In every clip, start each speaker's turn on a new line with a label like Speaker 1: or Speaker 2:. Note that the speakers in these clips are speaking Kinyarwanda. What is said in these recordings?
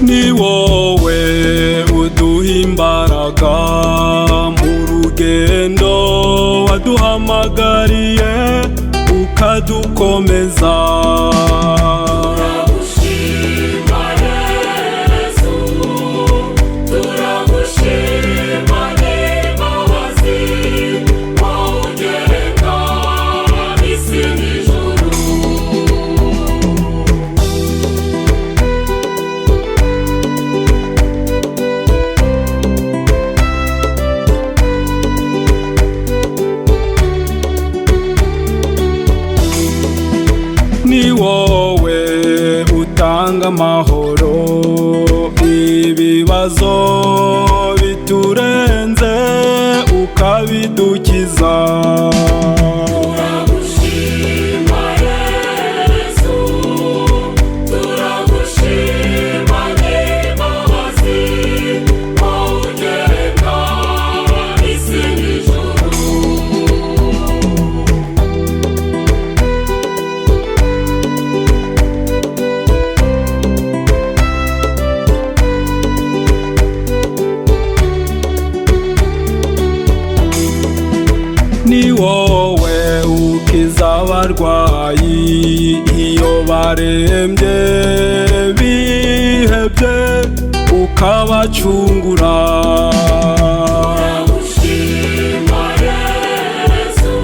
Speaker 1: Ni wowe uduha imbaraga mu rugendo waduhamagariye ukadukomeza.
Speaker 2: Turagushima Yesu, turagushima n'imbabazi wowe ugenga isi n'ijuru. Ni wowe utanga amahoro ibibazo biturenze ukabidukiza. Turagushima Yesu, turagushima n'imbabazi wowe ugenga isi n'ijuru. Ni wowe ukiza abarwayi iyo barembye bihebye ukabacungura. Turagushima Yesu,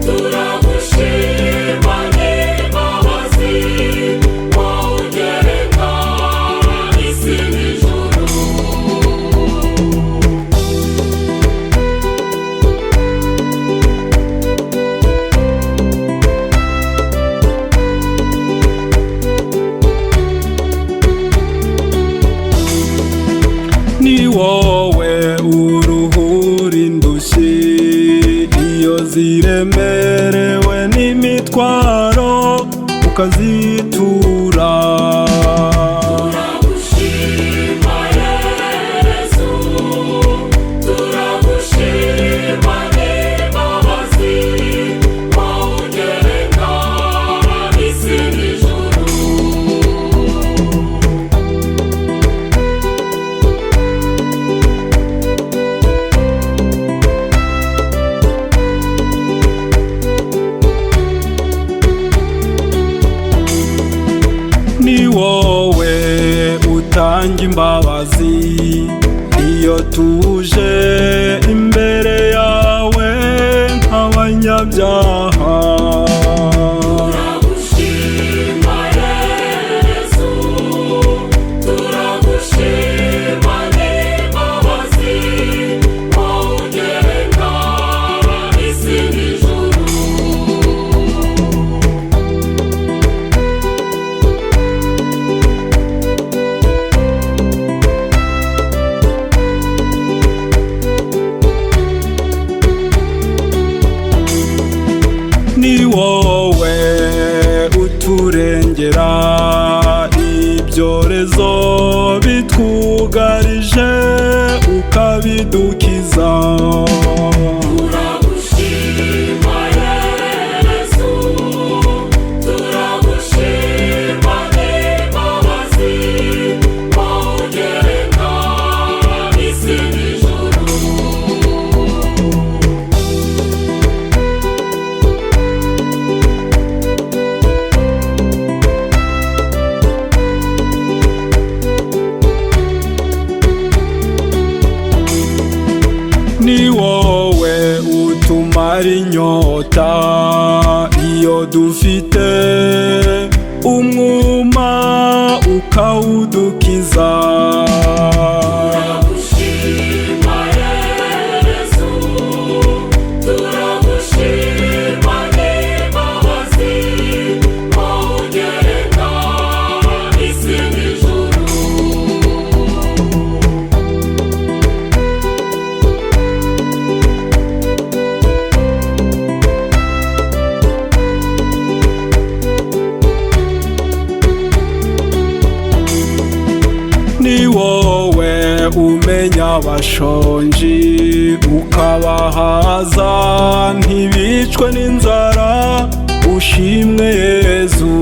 Speaker 2: turagushima n'imbabazi wowe ugenga isi n'ijuru. Ni wowe uruhura indushyi iyo ziremerewe n'imitwaro ukazitura. Turagushima Yesu, turagushima n'imbabazi wowe ugenga isi n'ijuru. Ni wowe utanga imbabazi iyo tuje imbere yawe nk'abanyabyaha. Turagushima Yesu, turagushima n'imbabazi wowe ugenga isi n'ijuru. Ni wowe uturengera ibyorezo bitwugarije ukabidukiza. Turagushima Yesu, turagushima n'imbabazi wowe ugenga isi n'ijuru. Ni wowe utumara inyota iyo dufite umwuma ukawudukiza.
Speaker 1: ni wowe umenya abashonji ukabahaza ntibicwe n'inzara. Ushimwe Yezu.